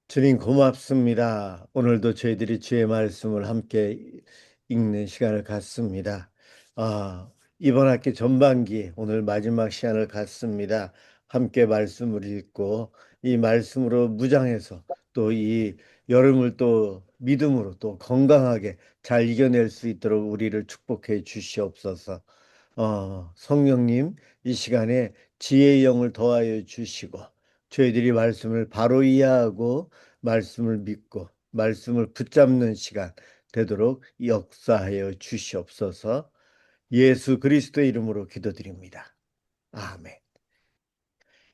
주님 고맙습니다. 오늘도 저희들이 주의 말씀을 함께 읽는 시간을 갖습니다. 이번 학기 전반기 오늘 마지막 시간을 갖습니다. 함께 말씀을 읽고 이 말씀으로 무장해서 또 이 여름을 또 믿음으로 또 건강하게 잘 이겨낼 수 있도록 우리를 축복해 주시옵소서. 성령님 이 시간에 지혜의 영을 더하여 주시고 저희들이 말씀을 바로 이해하고 말씀을 믿고 말씀을 붙잡는 시간 되도록 역사하여 주시옵소서. 예수 그리스도의 이름으로 기도드립니다. 아멘.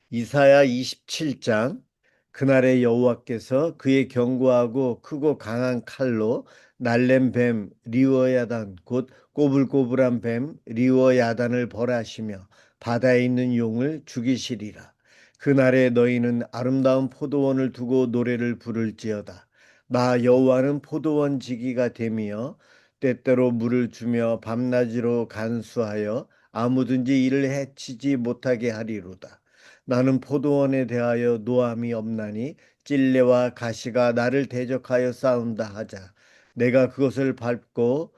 이사야 27장. 그날의 여호와께서 그의 견고하고 크고 강한 칼로 날랜 뱀 리워야단 곧 꼬불꼬불한 뱀 리워야단을 벌하시며 바다에 있는 용을 죽이시리라. 그날에 너희는 아름다운 포도원을 두고 노래를 부를지어다. 나 여호와는 포도원 지기가 되며 때때로 물을 주며 밤낮으로 간수하여 아무든지 이를 해치지 못하게 하리로다. 나는 포도원에 대하여 노함이 없나니 찔레와 가시가 나를 대적하여 싸운다 하자. 내가 그것을 밟고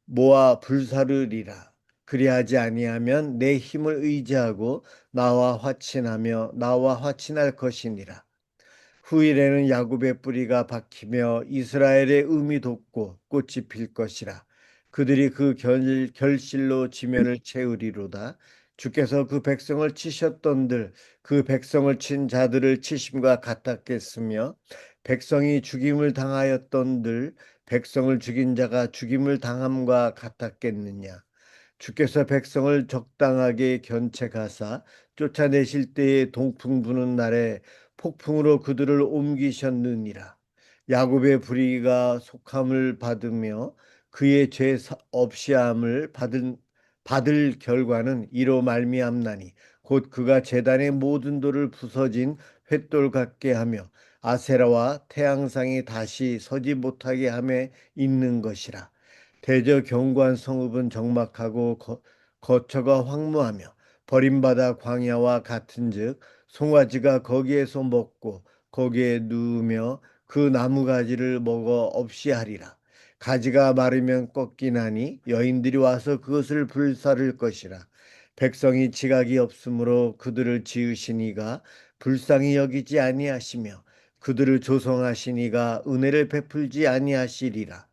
모아 불사르리라. 그리하지 아니하면 내 힘을 의지하고 나와 화친할 것이니라. 후일에는 야곱의 뿌리가 박히며 이스라엘의 음이 돋고 꽃이 필 것이라. 그들이 그 결실로 지면을 채우리로다. 주께서 그 백성을 치셨던들 그 백성을 친 자들을 치심과 같았겠으며 백성이 죽임을 당하였던들 백성을 죽인 자가 죽임을 당함과 같았겠느냐. 주께서 백성을 적당하게 견책하사 쫓아내실 때에 동풍 부는 날에 폭풍으로 그들을 옮기셨느니라. 야곱의 불의가 속함을 받으며 그의 죄 없이함을 받을 결과는 이로 말미암나니 곧 그가 제단의 모든 돌을 부서진 횃돌 같게 하며 아세라와 태양상이 다시 서지 못하게 함에 있는 것이라. 대저 견고한 성읍은 적막하고 거처가 황무하며 버림받아 광야와 같은즉 송아지가 거기에서 먹고 거기에 누우며 그 나무 가지를 먹어 없이 하리라. 가지가 마르면 꺾이나니 여인들이 와서 그것을 불사를 것이라. 백성이 지각이 없으므로 그들을 지으시니가 불쌍히 여기지 아니하시며 그들을 조성하시니가 은혜를 베풀지 아니하시리라.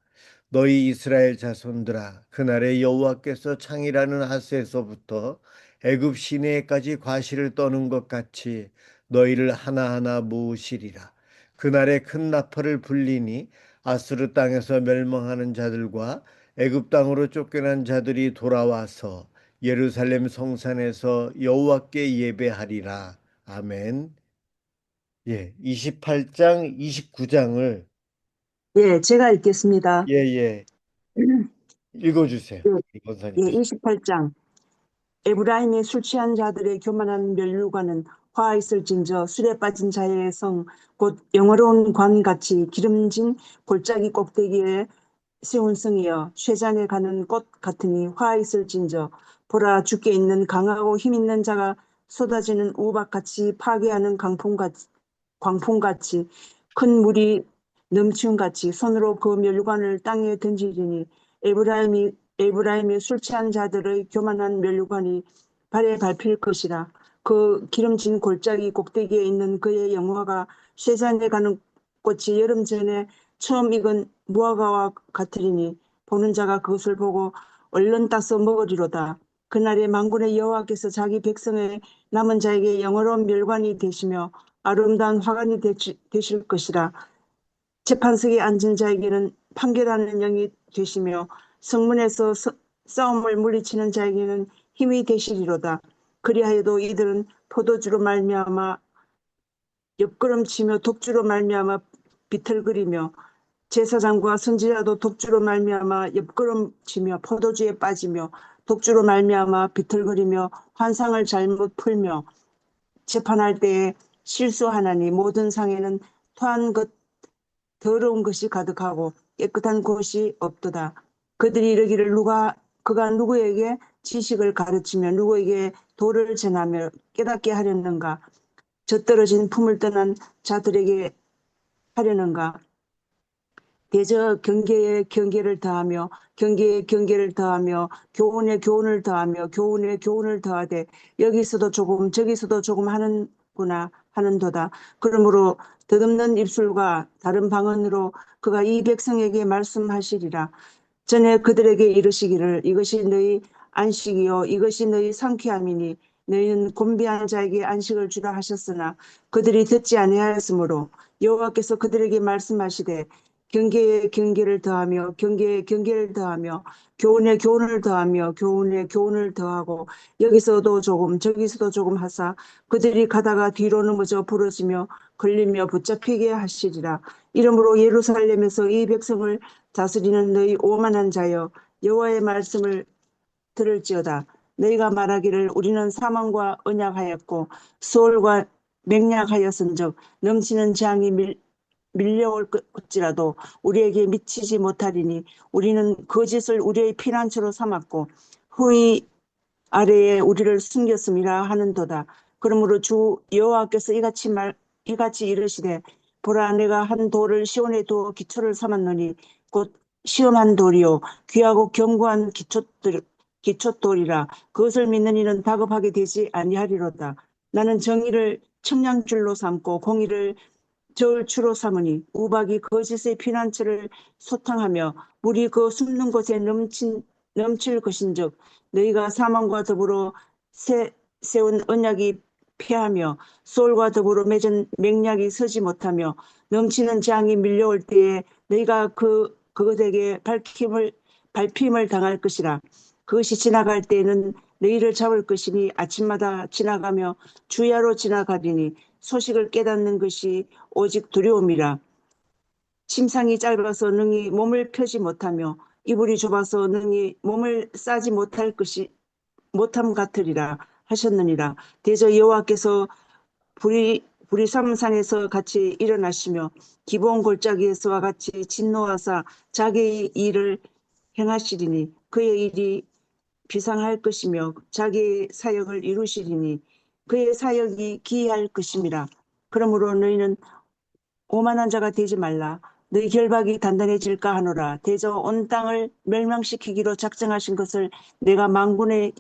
너희 이스라엘 자손들아, 그날에 여호와께서 창이라는 하스에서부터 애굽 시내까지 과실을 떠는 것 같이 너희를 하나하나 모으시리라. 그날에 큰 나팔을 불리니 아스르 땅에서 멸망하는 자들과 애굽 땅으로 쫓겨난 자들이 돌아와서 예루살렘 성산에서 여호와께 예배하리라. 아멘. 예, 28장, 29장을 예, 제가 읽겠습니다. 예, 예, 읽어주세요. 예, 권사님이시. 28장. 에브라임의 술 취한 자들의 교만한 면류관은 화 있을진저 술에 빠진 자의 성, 곧 영화로운 관같이 기름진 골짜기 꼭대기에 세운 성이여 쇠잔에 가는 꽃 같으니 화 있을진저 보라 주께 있는 강하고 힘 있는 자가 쏟아지는 우박같이 파괴하는 광풍같이 큰 물이 넘침같이 손으로 그 멸관을 땅에 던지리니 에브라임이 술 취한 자들의 교만한 멸관이 발에 밟힐 것이라. 그 기름진 골짜기 꼭대기에 있는 그의 영화가 쇠잔에 가는 꽃이 여름 전에 처음 익은 무화과와 같으리니 보는 자가 그것을 보고 얼른 따서 먹으리로다. 그날에 만군의 여호와께서 자기 백성의 남은 자에게 영원한 멸관이 되시며 아름다운 화관이 되실 것이라. 재판석에 앉은 자에게는 판결하는 영이 되시며 성문에서 싸움을 물리치는 자에게는 힘이 되시리로다. 그리하여도 이들은 포도주로 말미암아 옆걸음치며 독주로 말미암아 비틀거리며 제사장과 선지자도 독주로 말미암아 옆걸음치며 포도주에 빠지며 독주로 말미암아 비틀거리며 환상을 잘못 풀며 재판할 때에 실수하나니 모든 상에는 토한 것 더러운 것이 가득하고 깨끗한 곳이 없도다. 그들이 이르기를 그가 누구에게 지식을 가르치며 누구에게 도를 전하며 깨닫게 하렸는가. 젖떨어진 품을 떠난 자들에게 하려는가? 대저 경계에 경계를 더하며 경계에 경계를 더하며 교훈에 교훈을 더하며 교훈에 교훈을 더하되 여기서도 조금 저기서도 조금 하는구나 하는도다. 그러므로 덧없는 입술과 다른 방언으로 그가 이 백성에게 말씀하시리라. 전에 그들에게 이르시기를 이것이 너희 안식이요 이것이 너희 상쾌함이니 너희는 곤비한 자에게 안식을 주라 하셨으나 그들이 듣지 아니하였으므로 여호와께서 그들에게 말씀하시되 경계에 경계를 더하며 경계에 경계를 더하며 교훈에 교훈을 더하며 교훈에 교훈을 더하고 여기서도 조금 저기서도 조금 하사 그들이 가다가 뒤로 넘어져 부러지며 걸리며 붙잡히게 하시리라. 이러므로 예루살렘에서 이 백성을 다스리는 너희 오만한 자여 여호와의 말씀을 들을지어다. 너희가 말하기를 우리는 사망과 언약하였고 수월과 맹약하였은즉 넘치는 재앙이 밀려올 것지라도 우리에게 미치지 못하리니 우리는 거짓을 우리의 피난처로 삼았고 후이 아래에 우리를 숨겼음이라 하는도다. 그러므로 주 여호와께서 이같이 이르시되 보라 내가 한 돌을 시온에 두어 기초를 삼았노니 곧 시험한 돌이요 귀하고 견고한 기초돌이라. 그것을 믿는 이는 다급하게 되지 아니하리로다. 나는 정의를 청량줄로 삼고 공의를 저울추로 삼으니 우박이 거짓의 피난처를 소탕하며 물이 그 숨는 곳에 넘칠 것인즉 너희가 사망과 더불어 세운 언약이 패하며 소울과 더불어 맺은 맹약이 서지 못하며 넘치는 재앙이 밀려올 때에 너희가 그것에게 밟힘을 당할 것이라. 그것이 지나갈 때에는 너희를 잡을 것이니 아침마다 지나가며 주야로 지나가리니 소식을 깨닫는 것이 오직 두려움이라. 침상이 짧아서 능히 몸을 펴지 못하며 이불이 좁아서 능히 몸을 싸지 못함 같으리라 하셨느니라. 대저 여호와께서 부리삼산에서 같이 일어나시며 기브온 골짜기에서와 같이 진노하사 자기의 일을 행하시리니 그의 일이 비상할 것이며 자기의 사역을 이루시리니 그의 사역이 기이할 것임이라. 그러므로 너희는 오만한 자가 되지 말라. 너희 결박이 단단해질까 하노라. 대저 온 땅을 멸망시키기로 작정하신 것을 내가 만군의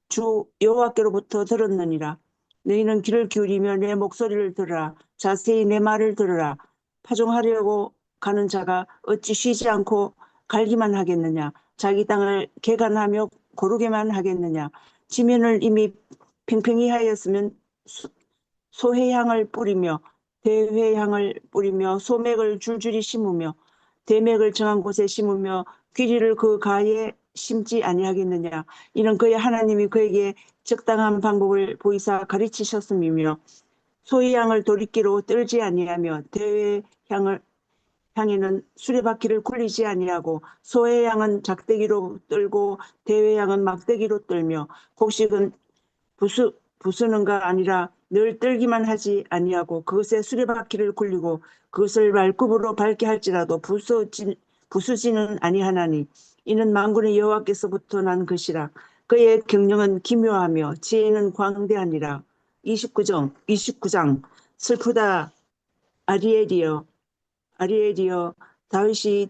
주 여호와께로부터 들었느니라. 너희는 귀를 기울이며 내 목소리를 들으라. 자세히 내 말을 들으라. 파종하려고 가는 자가 어찌 쉬지 않고 갈기만 하겠느냐. 자기 땅을 개간하며 고르게만 하겠느냐. 지면을 이미 팽팽히 하였으면 소회향을 뿌리며 대회향을 뿌리며 소맥을 줄줄이 심으며 대맥을 정한 곳에 심으며 귀리를 그 가에 심지 아니하겠느냐. 이는 그의 하나님이 그에게 적당한 방법을 보이사 가르치셨음이며 소의 향을 도리끼로 떨지 아니하며 대회의 향에는 수레바퀴를 굴리지 아니하고 소의 향은 작대기로 떨고 대회의 향은 막대기로 떨며 곡식은 부수는가 아니라 늘 떨기만 하지 아니하고 그것에 수레바퀴를 굴리고 그것을 말굽으로 밟게 할지라도 부수지는 아니하나니 이는 만군의 여호와께서부터 난 것이라. 그의 경영은 기묘하며 지혜는 광대하니라. 29장 슬프다 아리엘이여 다윗이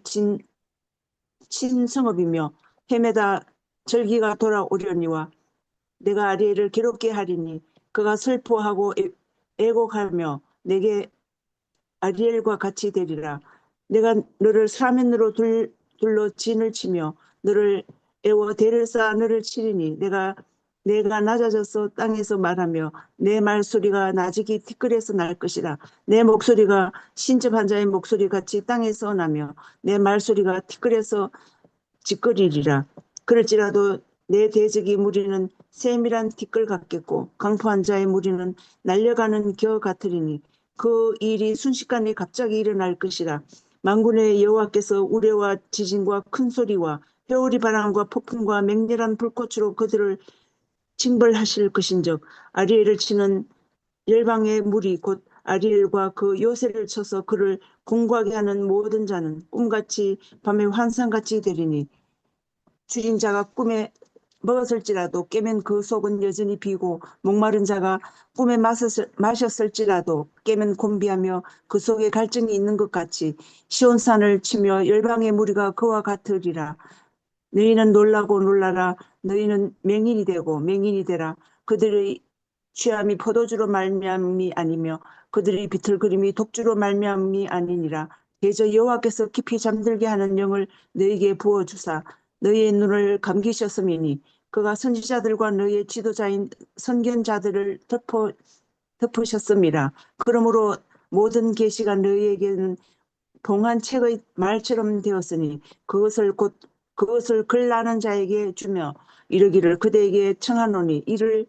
친성읍이며 헤매다 절기가 돌아오려니와 내가 아리엘을 괴롭게 하리니 그가 슬퍼하고 애곡하며 내게 아리엘과 같이 되리라. 내가 너를 사면으로 둘러 진을 치며 너를 애워 대를 쌓아 너를 치리니 내가 낮아져서 땅에서 말하며 내 말소리가 나직이 티끌에서 날 것이라. 내 목소리가 신접한 자의 목소리 같이 땅에서 나며 내 말소리가 티끌에서 짓거리리라. 그럴지라도 내 대적이 무리는 세밀한 티끌 같겠고 강포한 자의 무리는 날려가는 겨 같으리니 그 일이 순식간에 갑자기 일어날 것이라. 만군의 여호와께서 우레와 지진과 큰 소리와 회오리 바람과 폭풍과 맹렬한 불꽃으로 그들을 징벌하실 것인즉 아리엘을 치는 열방의 무리 곧 아리엘과 그 요새를 쳐서 그를 공고하게 하는 모든 자는 꿈같이 밤에 환상같이 되리니 주인자가 꿈에 먹었을지라도 깨면 그 속은 여전히 비고, 목마른 자가 꿈에 마셨을지라도 깨면 곤비하며 그 속에 갈증이 있는 것 같이 시온산을 치며 열방의 무리가 그와 같으리라. 너희는 놀라고 놀라라. 너희는 맹인이 되고 맹인이 되라. 그들의 취함이 포도주로 말미암이 아니며 그들의 비틀거림이 독주로 말미암이 아니니라. 대저 여호와께서 깊이 잠들게 하는 영을 너희에게 부어주사 너희의 눈을 감기셨음이니 그가 선지자들과 너희의 지도자인 선견자들을 덮으셨음이라. 그러므로 모든 계시가 너희에게는 동한 책의 말처럼 되었으니 그것을 글 나는 자에게 주며 이르기를 그대에게 청하노니 이를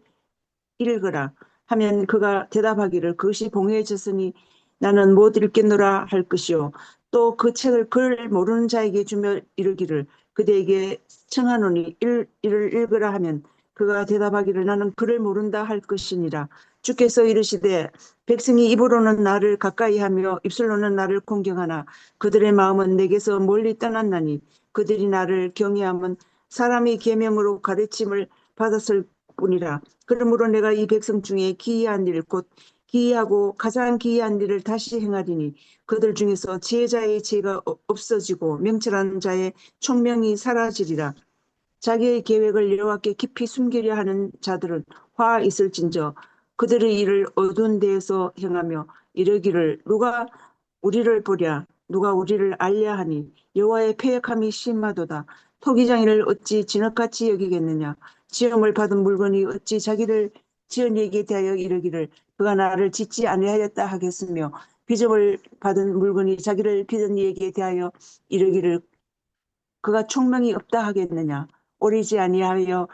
읽으라 하면 그가 대답하기를 그것이 봉해졌으니 나는 못 읽겠노라 할 것이요 또 그 책을 글 모르는 자에게 주며 이르기를 그대에게 청하노니 이를 읽으라 하면 그가 대답하기를 나는 글을 모른다 할 것이니라. 주께서 이르시되 백성이 입으로는 나를 가까이하며 입술로는 나를 공경하나 그들의 마음은 내게서 멀리 떠났나니 그들이 나를 경외함은 사람의 계명으로 가르침을 받았을 뿐이라. 그러므로 내가 이 백성 중에 기이한 일, 곧 기이하고 가장 기이한 일을 다시 행하리니 그들 중에서 지혜자의 지혜가 없어지고 명철한 자의 총명이 사라지리라. 자기의 계획을 여호와께 깊이 숨기려 하는 자들은 화 있을진저 그들의 일을 어두운 데에서 행하며 이르기를 누가 우리를 보랴 누가 우리를 알랴 하니 여호와의 패역함이 심하도다. 토기장이를 어찌 진흙같이 여기겠느냐. 지음을 받은 물건이 어찌 자기를 지은 이에게 대하여 이르기를 그가 나를 짓지 아니하였다 하겠으며 빚음을 받은 물건이 자기를 빚은 이에게 대하여 이르기를 그가 총명이 없다 하겠느냐. 오리지 아니하여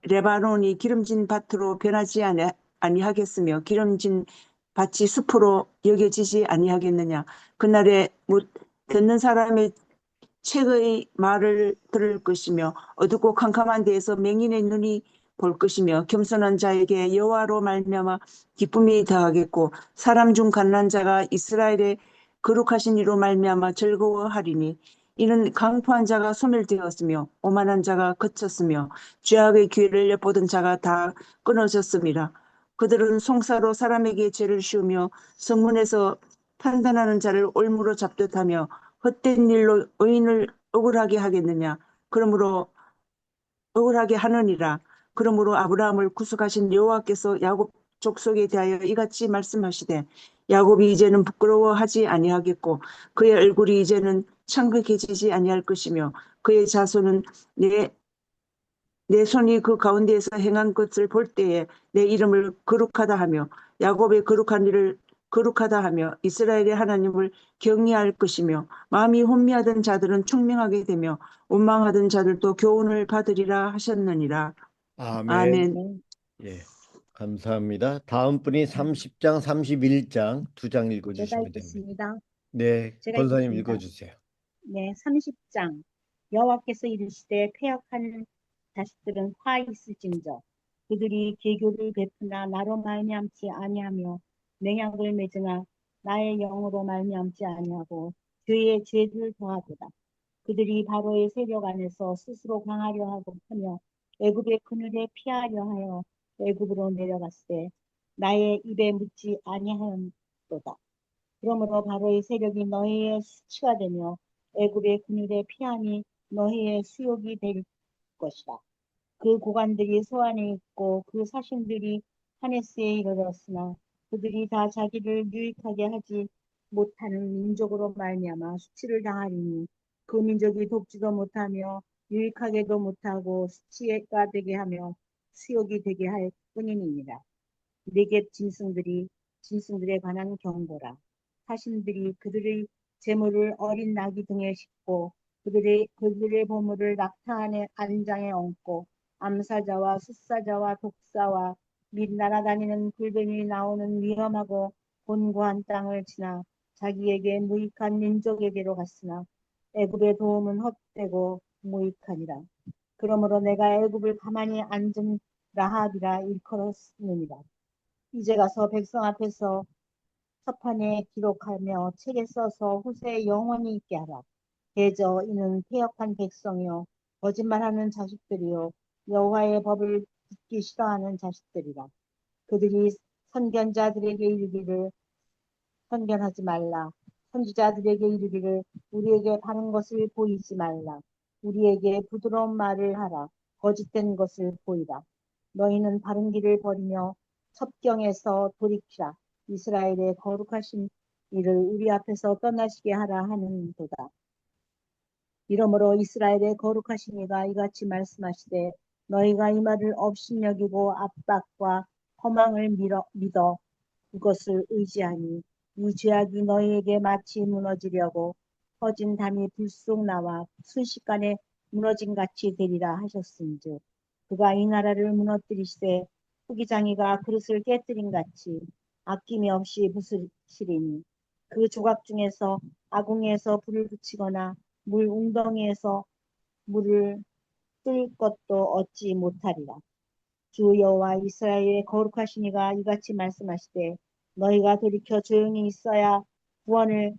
레바논이 기름진 밭으로 변하지 아니하겠으며 기름진 밭이 숲으로 여겨지지 아니하겠느냐. 그날에 듣는 사람의 책의 말을 들을 것이며 어둡고 캄캄한 데에서 맹인의 눈이 볼 것이며 겸손한 자에게 여호와로 말미암아 기쁨이 더하겠고 사람 중 갓난 자가 이스라엘의 거룩하신 이로 말미암아 즐거워하리니 이는 강포한 자가 소멸되었으며 오만한 자가 그쳤으며 죄악의 기회를 엿보던 자가 다 끊어졌음이라. 그들은 송사로 사람에게 죄를 씌우며 성문에서 판단하는 자를 올무로 잡듯 하며 헛된 일로 의인을 억울하게 하겠느냐. 그러므로 억울하게 하느니라. 그러므로 아브라함을 구속하신 여호와께서 야곱 족속에 대하여 이같이 말씀하시되 야곱이 이제는 부끄러워하지 아니하겠고 그의 얼굴이 이제는 창백해지지 아니할 것이며 그의 자손은 내 손이 그 가운데에서 행한 것을 볼 때에 내 이름을 거룩하다 하며 야곱의 거룩한 일을 거룩하다 하며 이스라엘의 하나님을 경외할 것이며 마음이 혼미하던 자들은 총명하게 되며 원망하던 자들도 교훈을 받으리라 하셨느니라. 아멘. 아멘. 예, 감사합니다. 다음 분이 30장, 31장 두 장 제가 읽어주시면 됩니다. 읽겠습니다. 네, 제가 권사님 읽겠습니다. 읽어주세요. 네, 30장. 여호와께서 이르시되 패역한 자식들은 화 있을진저 그들이 계교를 베푸나 나로 말미암지 아니하며 맹약을 맺으나 나의 영으로 말미암지 아니하고 죄의 죄를 더하도다. 그들이 바로의 세력 안에서 스스로 강하려 하고 하며 애굽의 그늘에 피하려 하여 애굽으로 내려갔을 때 나의 입에 묻지 아니하였도다. 그러므로 바로의 세력이 너희의 수치가 되며 애굽의 그늘에 피함이 너희의 수욕이 될 것이다. 그 고관들이 소안에 있고 그 사신들이 하네스에 이르렀으나 그들이 다 자기를 유익하게 하지 못하는 민족으로 말미암아 수치를 당하리니 그 민족이 돕지도 못하며 유익하게도 못하고 수치가 되게 하며 수욕이 되게 할 뿐이니라. 네겝 짐승들에 관한 경고라. 사신들이 그들의 재물을 어린 나귀 등에 싣고 그들의 보물을 낙타 안에 안장에 얹고 암사자와 숫사자와 독사와 및 날아다니는 불뱀이 나오는 위험하고 곤고한 땅을 지나 자기에게 무익한 민족에게로 갔으나 애굽의 도움은 헛되고 무익하니라. 그러므로 내가 애굽을 가만히 앉은 라합이라 일컬었느니라. 이제 가서 백성 앞에서 서판에 기록하며 책에 써서 후세에 영원히 있게 하라. 대저 이는 패역한 백성이요 거짓말하는 자식들이요 여호와의 법을 듣기 싫어하는 자식들이라. 그들이 선견자들에게 이르기를 선견하지 말라. 선지자들에게 이르기를 우리에게 바른 것을 보이지 말라. 우리에게 부드러운 말을 하라. 거짓된 것을 보이라. 너희는 바른 길을 버리며 첩경에서 돌이키라. 이스라엘의 거룩하신 이를 우리 앞에서 떠나시게 하라 하는도다. 이러므로 이스라엘의 거룩하신 이가 이같이 말씀하시되 너희가 이 말을 업신여기고 압박과 허망을 믿어 그것을 의지하니 이 죄악이 너희에게 마치 무너지려고 퍼진 담이 불쑥 나와 순식간에 무너진 같이 되리라 하셨은즉 그가 이 나라를 무너뜨리시되 후기장이가 그릇을 깨뜨린 같이 아낌이 없이 부수시리니 그 조각 중에서 아궁이에서 불을 붙이거나 물 웅덩이에서 물을 뜰 것도 얻지 못하리라. 주 여호와 이스라엘의 거룩하신 이가 이같이 말씀하시되 너희가 돌이켜 조용히 있어야 구원을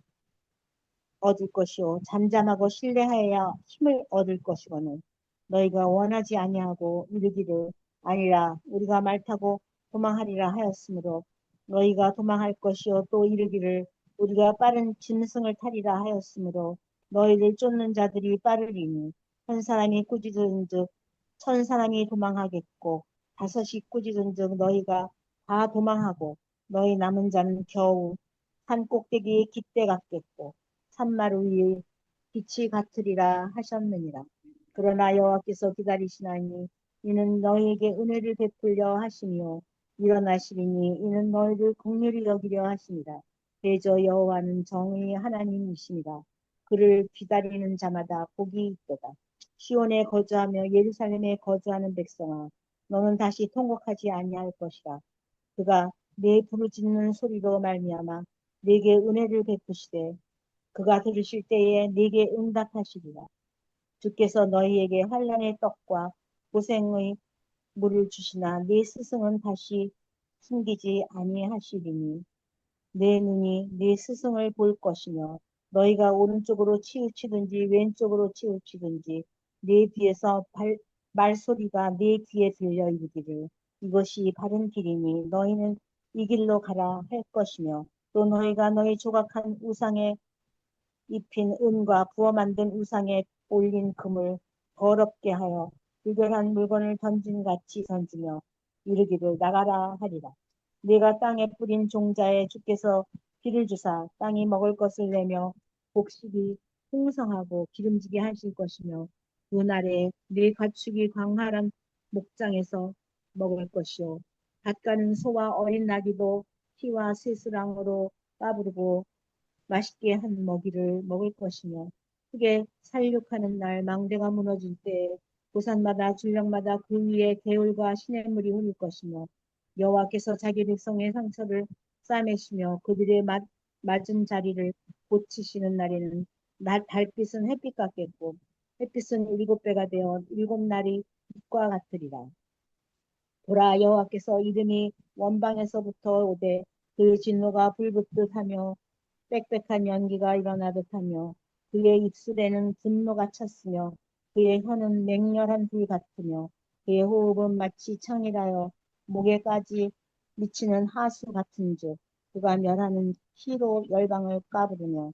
얻을 것이요 잠잠하고 신뢰하여야 힘을 얻을 것이거늘 너희가 원하지 아니하고 이르기를 아니라 우리가 말 타고 도망하리라 하였으므로 너희가 도망할 것이요 또 이르기를 우리가 빠른 짐승을 타리라 하였으므로 너희를 쫓는 자들이 빠르리니 한 사람이 꾸짖은즉 천 사람이 도망하겠고 다섯이 꾸짖은즉 너희가 다 도망하고 너희 남은 자는 겨우 산 꼭대기에 깃대 같겠고 산마루 위에 빛이 같으리라 하셨느니라. 그러나 여호와께서 기다리시나니 이는 너희에게 은혜를 베풀려 하시며 일어나시리니 이는 너희를 긍휼히 여기려 하시니라. 대저 여호와는 정의의 하나님이시니라. 그를 기다리는 자마다 복이 있도다. 시온에 거주하며 예루살렘에 거주하는 백성아 너는 다시 통곡하지 아니할 것이라. 그가 내 부르짖는 소리로 말미암아 내게 은혜를 베푸시되 그가 들으실 때에 네게 응답하시리라. 주께서 너희에게 환난의 떡과 고생의 물을 주시나 네 스승은 다시 숨기지 아니하시리니 내 눈이 네 스승을 볼 것이며 너희가 오른쪽으로 치우치든지 왼쪽으로 치우치든지 네 뒤에서 말소리가 네 귀에 들려 이르기를 이것이 바른 길이니 너희는 이 길로 가라 할 것이며 또 너희가 너희 조각한 우상에 입힌 은과 부어 만든 우상에 올린 금을 더럽게 하여 불결한 물건을 던진 같이 던지며 이르기를 나가라 하리라. 네가 땅에 뿌린 종자에 주께서 비를 주사 땅이 먹을 것을 내며 곡식이 풍성하고 기름지게 하실 것이며 그 날에 네 가축이 광활한 목장에서 먹을 것이요 밭가는 소와 어린 나귀도 피와 쇠수랑으로 까부르고 맛있게 한 먹이를 먹을 것이며 흙에 살육하는 날 망대가 무너질 때 고산마다 줄령마다 그 위에 개울과 시냇물이 흐를 것이며 여호와께서 자기 백성의 상처를 싸매시며 그들의 맞은 자리를 고치시는 날에는 달빛은 햇빛 같겠고 햇빛은 일곱 배가 되어 일곱 날이 빛과 같으리라. 보라 여호와께서 이름이 원방에서부터 오되 그 진노가 불붙듯 하며 빽빽한 연기가 일어나듯 하며 그의 입술에는 분노가 찼으며 그의 혀는 맹렬한 불 같으며 그의 호흡은 마치 창이라여 목에까지 미치는 하수 같은즉 그가 멸하는 피로 열방을 까부르며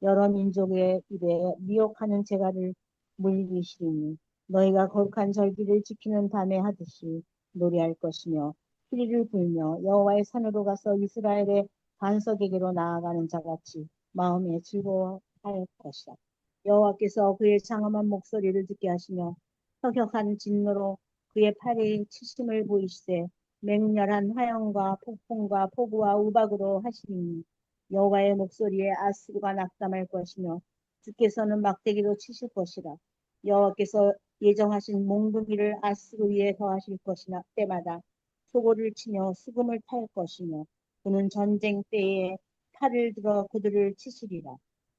여러 민족의 입에 미혹하는 재갈을 물리시리니 너희가 거룩한 절기를 지키는 밤에 하듯이 노래할 것이며 피리를 불며 여호와의 산으로 가서 이스라엘의 반석에게로 나아가는 자같이 마음에 즐거워할 것이다. 여호와께서 그의 장엄한 목소리를 듣게 하시며 혁혁한 진노로 그의 팔에 치심을 보이시되 맹렬한 화염과 폭풍과 폭우와 우박으로 하시리니 여호와의 목소리에 아수르가 낙담할 것이며 주께서는 막대기로 치실 것이라. 여호와께서 예정하신 몽둥이를 아수르 위에 더하실 것이나 때마다 소고를 치며 수금을 탈 것이며 그는 전쟁 때에 칼을 들어 그들을 치시리라.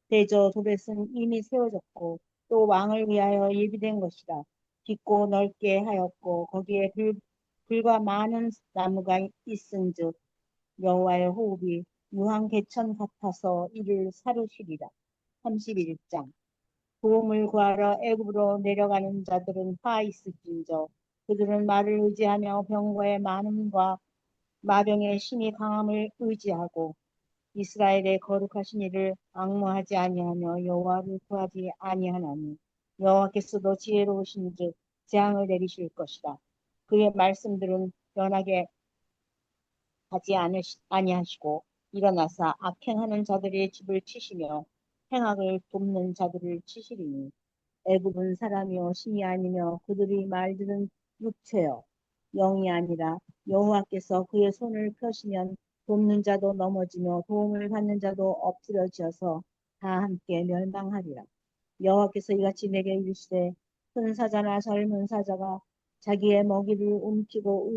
대저 도벳은 이미 세워졌고 또 왕을 위하여 예비된 것이라. 깊고 넓게 하였고 거기에 불과 많은 나무가 있은즉 여호와의 호흡이 유황 개천 같아서 이를 사르시리라. 31장. 도움을 구하러 애굽으로 내려가는 자들은 화 있을진저 그들은 말을 의지하며 병거의 많음과 마병의 심히 강함을 의지하고 이스라엘의 거룩하신 이를 앙모하지 아니하며 여호와를 구하지 아니하나니 여호와께서도 지혜로우신즉 재앙을 내리실 것이다. 그의 말씀들은 변하게 하지 아니하시고 일어나사 악행하는 자들의 집을 치시며 행악을 돕는 자들을 치시리니 애굽은 사람이요 신이 아니며 그들의 말들은 육체요 영이 아니라 여호와께서 그의 손을 펴시면 돕는 자도 넘어지며 도움을 받는 자도 엎드러져서 다 함께 멸망하리라. 여호와께서 이같이 내게 이르시되 큰 사자나 젊은 사자가 자기의 먹이를 움키고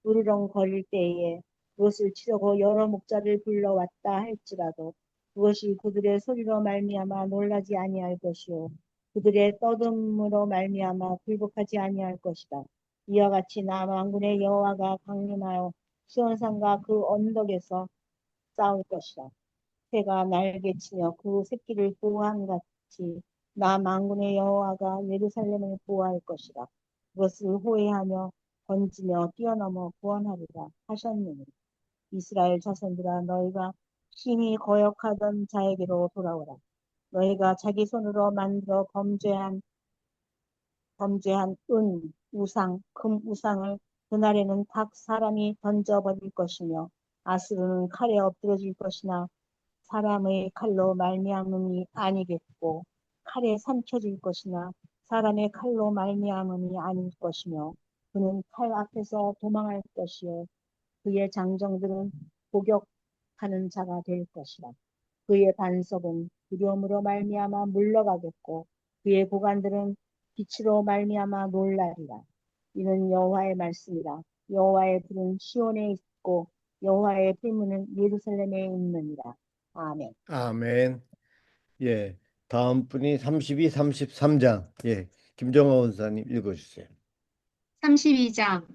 으르렁 거릴 때에 그것을 치려고 여러 목자를 불러왔다 할지라도 그것이 그들의 소리로 말미암아 놀라지 아니할 것이요 그들의 떠듦으로 말미암아 굴복하지 아니할 것이다. 이와 같이 나 만군의 여호와가 강림하여 시온산과 그 언덕에서 싸울 것이다. 새가 날개치며 그 새끼를 보호함 같이 나 만군의 여호와가 예루살렘을 보호할 것이다. 그것을 호위하며 건지며 뛰어넘어 구원하리라 하셨느니 이스라엘 자손들아 너희가 심히 거역하던 자에게로 돌아오라. 너희가 자기 손으로 만들어 범죄한 우상, 금 우상을 그날에는 각 사람이 던져버릴 것이며 아수르는 칼에 엎드러질 것이나 사람의 칼로 말미암음이 아니겠고 칼에 삼켜질 것이나 사람의 칼로 말미암음이 아닐 것이며 그는 칼 앞에서 도망할 것이요 그의 장정들은 복역하는 자가 될 것이라. 그의 반석은 두려움으로 말미암아 물러가겠고 그의 고관들은 빛으로 말미암아 놀라리라. 이는 여호와의 말씀이라. 여호와의 불은 시온에 있고 여호와의 불문은 예루살렘에 있느니라. 아멘. 아멘. 예. 다음 분이 32, 33장. 예. 김정호 원사님 읽어주세요. 32장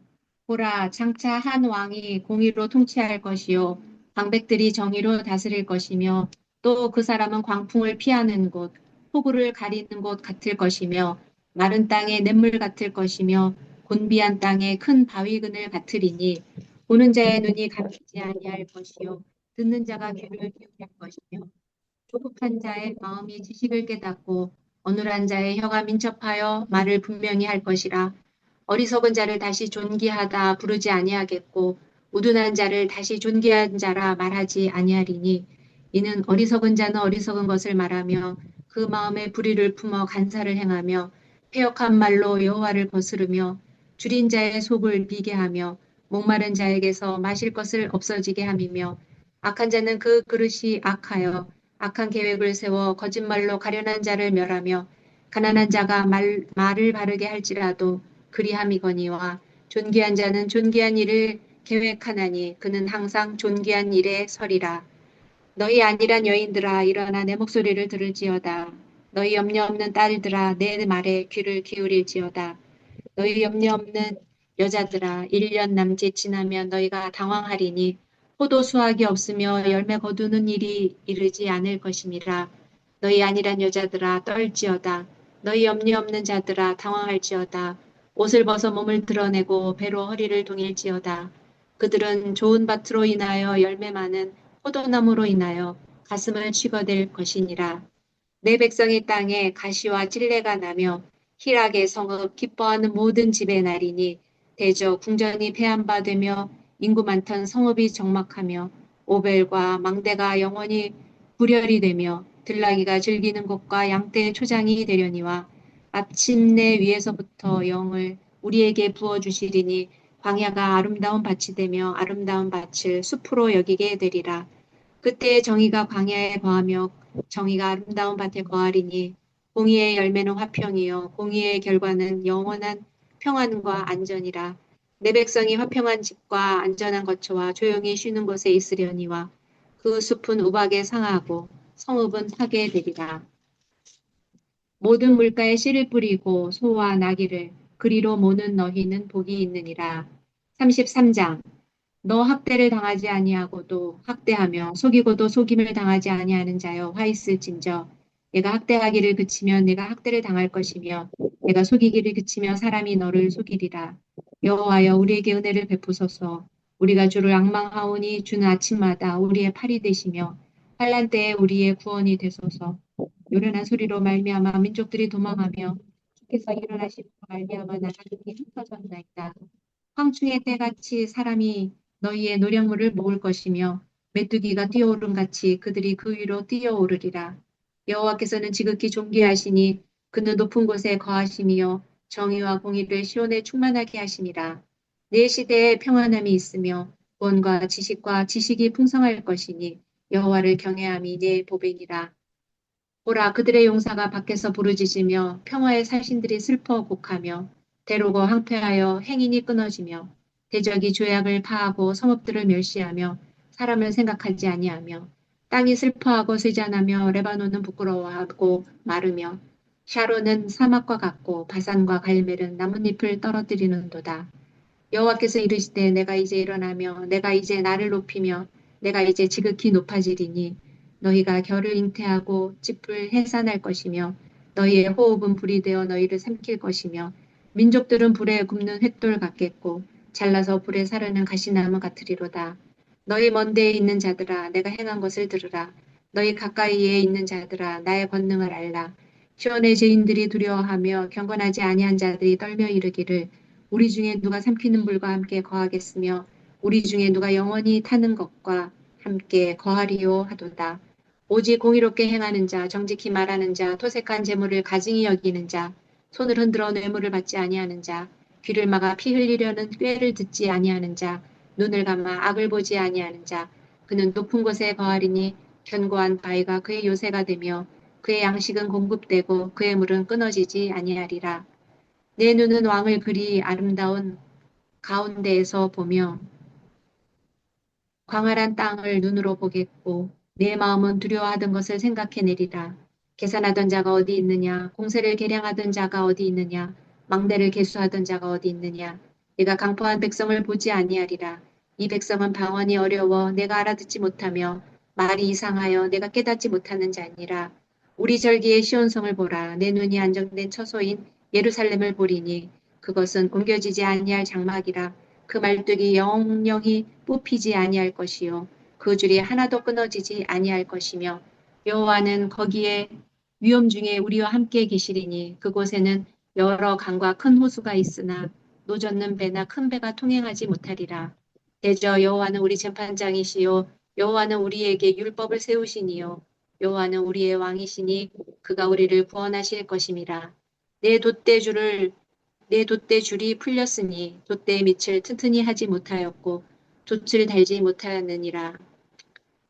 보라 장차 한 왕이 공의로 통치할 것이요 방백들이 정의로 다스릴 것이며 또 그 사람은 광풍을 피하는 곳 폭우를 가리는 곳 같을 것이며 마른 땅의 냇물 같을 것이며 곤비한 땅의 큰 바위 그늘 같으리니 보는 자의 눈이 감기지 아니할 것이요 듣는 자가 귀를 기울일 것이며 조급한 자의 마음이 지식을 깨닫고 어눌한 자의 혀가 민첩하여 말을 분명히 할 것이라. 어리석은 자를 다시 존귀하다 부르지 아니하겠고 우둔한 자를 다시 존귀한 자라 말하지 아니하리니 이는 어리석은 자는 어리석은 것을 말하며 그 마음에 불의를 품어 간사를 행하며 패역한 말로 여호와를 거스르며 줄인 자의 속을 비게 하며 목마른 자에게서 마실 것을 없어지게 함이며 악한 자는 그 그릇이 악하여 악한 계획을 세워 거짓말로 가련한 자를 멸하며 가난한 자가 말을 바르게 할지라도 그리함이거니와 존귀한 자는 존귀한 일을 계획하나니 그는 항상 존귀한 일에 서리라. 너희 안일한 여인들아 일어나 내 목소리를 들을지어다. 너희 염려 없는 딸들아 내 말에 귀를 기울일지어다. 너희 염려 없는 여자들아 1년 남짓 지나면 너희가 당황하리니 포도 수확이 없으며 열매 거두는 일이 이르지 않을 것임이라. 너희 안일한 여자들아 떨지어다. 너희 염려 없는 자들아 당황할지어다. 옷을 벗어 몸을 드러내고 배로 허리를 동일지어다. 그들은 좋은 밭으로 인하여 열매 많은 포도나무로 인하여 가슴을 치거될 것이니라. 내 백성의 땅에 가시와 찔레가 나며 희락의 성읍 기뻐하는 모든 집의 날이니 대저 궁전이 패한 바 되며 인구 많던 성읍이 적막하며 오벨과 망대가 영원히 불혈이 되며 들나귀가 즐기는 곳과 양떼의 초장이 되려니와 마침내 위에서부터 영을 우리에게 부어주시리니 광야가 아름다운 밭이 되며 아름다운 밭을 숲으로 여기게 되리라. 그때 정의가 광야에 거하며 정의가 아름다운 밭에 거하리니 공의의 열매는 화평이요 공의의 결과는 영원한 평안과 안전이라. 내 백성이 화평한 집과 안전한 거처와 조용히 쉬는 곳에 있으려니와 그 숲은 우박에 상하고 성읍은 파괴되리라. 모든 물가에 씨를 뿌리고 소와 나귀를 그리로 모는 너희는 복이 있느니라. 33장 너 학대를 당하지 아니하고도 학대하며 속이고도 속임을 당하지 아니하는 자여 화 있을진저 내가 학대하기를 그치면 내가 학대를 당할 것이며 내가 속이기를 그치며 사람이 너를 속이리라. 여호와여 우리에게 은혜를 베푸소서. 우리가 주를 앙망하오니 주는 아침마다 우리의 팔이 되시며 환난 때에 우리의 구원이 되소서. 요란한 소리로 말미암아 민족들이 도망하며 주께서 일어나심으로 말미암아 나라들이 흩어졌나이다. 황충의 때같이 사람이 너희의 노력물을 먹을 것이며 메뚜기가 뛰어오름 같이 그들이 그 위로 뛰어오르리라. 여호와께서는 지극히 존귀하시니 그는 높은 곳에 거하심이요 정의와 공의를 시온에 충만하게 하심이라. 내 시대에 평안함이 있으며 구원과 지식과 지식이 풍성할 것이니 여호와를 경외함이 내 보배니라. 보라 그들의 용사가 밖에서 부르짖으며 평화의 살신들이 슬퍼 곡하며 대로고 항폐하여 행인이 끊어지며 대적이 조약을 파하고 성읍들을 멸시하며 사람을 생각하지 아니하며 땅이 슬퍼하고 쇠잔하며 레바논은 부끄러워하고 마르며 샤론은 사막과 같고 바산과 갈멜은 나뭇잎을 떨어뜨리는도다. 여호와께서 이르시되 내가 이제 일어나며 내가 이제 나를 높이며 내가 이제 지극히 높아지리니 너희가 결을 잉태하고 짚을 해산할 것이며 너희의 호흡은 불이 되어 너희를 삼킬 것이며 민족들은 불에 굽는 횃돌 같겠고 잘라서 불에 사르는 가시나무 같으리로다. 너희 먼 데에 있는 자들아 내가 행한 것을 들으라. 너희 가까이에 있는 자들아 나의 권능을 알라. 시온의 죄인들이 두려워하며 경건하지 아니한 자들이 떨며 이르기를 우리 중에 누가 삼키는 불과 함께 거하겠으며 우리 중에 누가 영원히 타는 것과 함께 거하리요 하도다. 오직 공의롭게 행하는 자, 정직히 말하는 자, 토색한 재물을 가증히 여기는 자, 손을 흔들어 뇌물을 받지 아니하는 자, 귀를 막아 피 흘리려는 꾀를 듣지 아니하는 자, 눈을 감아 악을 보지 아니하는 자, 그는 높은 곳에 거하리니 견고한 바위가 그의 요새가 되며 그의 양식은 공급되고 그의 물은 끊어지지 아니하리라. 내 눈은 왕을 그리 아름다운 가운데에서 보며 광활한 땅을 눈으로 보겠고 내 마음은 두려워하던 것을 생각해내리라. 계산하던 자가 어디 있느냐? 공세를 계량하던 자가 어디 있느냐? 망대를 계수하던 자가 어디 있느냐? 내가 강포한 백성을 보지 아니하리라. 이 백성은 방언이 어려워 내가 알아듣지 못하며 말이 이상하여 내가 깨닫지 못하는 자니라. 우리 절기의 시온성을 보라. 내 눈이 안정된 처소인 예루살렘을 보리니 그것은 옮겨지지 아니할 장막이라. 그 말뚝이 영영히 뽑히지 아니할 것이요 그 줄이 하나도 끊어지지 아니할 것이며 여호와는 거기에 위험 중에 우리와 함께 계시리니 그곳에는 여러 강과 큰 호수가 있으나 노젓는 배나 큰 배가 통행하지 못하리라. 대저 여호와는 우리 재판장이시요 여호와는 우리에게 율법을 세우시니요 여호와는 우리의 왕이시니 그가 우리를 구원하실 것임이라. 내 돛대줄이 풀렸으니 돛대의 밑을 튼튼히 하지 못하였고 돛을 달지 못하였느니라.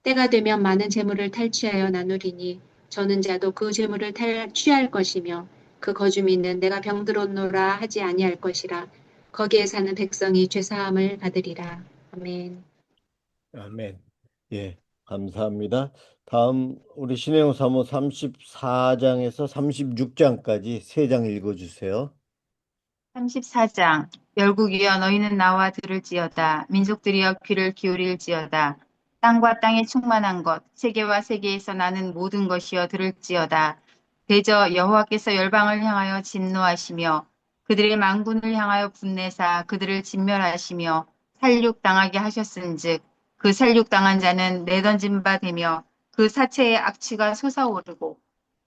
때가 되면 많은 재물을 탈취하여 나누리니 저는 자도 그 재물을 취할 것이며 그 거주민은 내가 병들었노라 하지 아니할 것이라. 거기에 사는 백성이 죄사함을 받으리라. 아멘. 아멘. 예, 감사합니다. 다음 우리 신혜영 사모 34장에서 36장까지 세 장 읽어주세요. 34장 열국이여 너희는 나와 들을지어다. 민족들이여 귀를 기울일지어다. 땅과 땅에 충만한 것 세계와 세계에서 나는 모든 것이여 들을지어다. 대저 여호와께서 열방을 향하여 진노하시며 그들의 만군을 향하여 분내사 그들을 진멸하시며 살육당하게 하셨은즉 그 살육당한 자는 내던진 바 되며 그 사체의 악취가 솟아오르고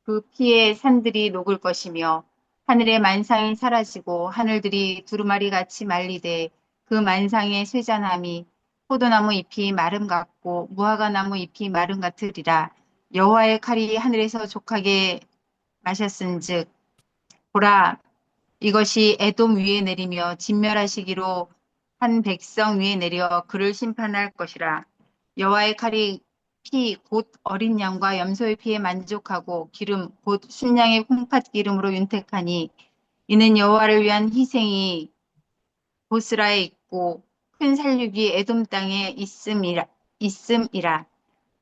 그 피에 산들이 녹을 것이며 하늘의 만상이 사라지고 하늘들이 두루마리 같이 말리되 그 만상의 쇠잔함이 포도나무 잎이 마름 같고 무화과나무 잎이 마름 같으리라. 여호와의 칼이 하늘에서 족하게 마셨은즉 보라 이것이 에돔 위에 내리며 진멸하시기로 한 백성 위에 내려 그를 심판할 것이라. 여호와의 칼이 피 곧 어린 양과 염소의 피에 만족하고 기름 곧 순양의 홍팥 기름으로 윤택하니 이는 여호와를 위한 희생이 보스라에 있고 큰 살육이 에돔 땅에 있음이라.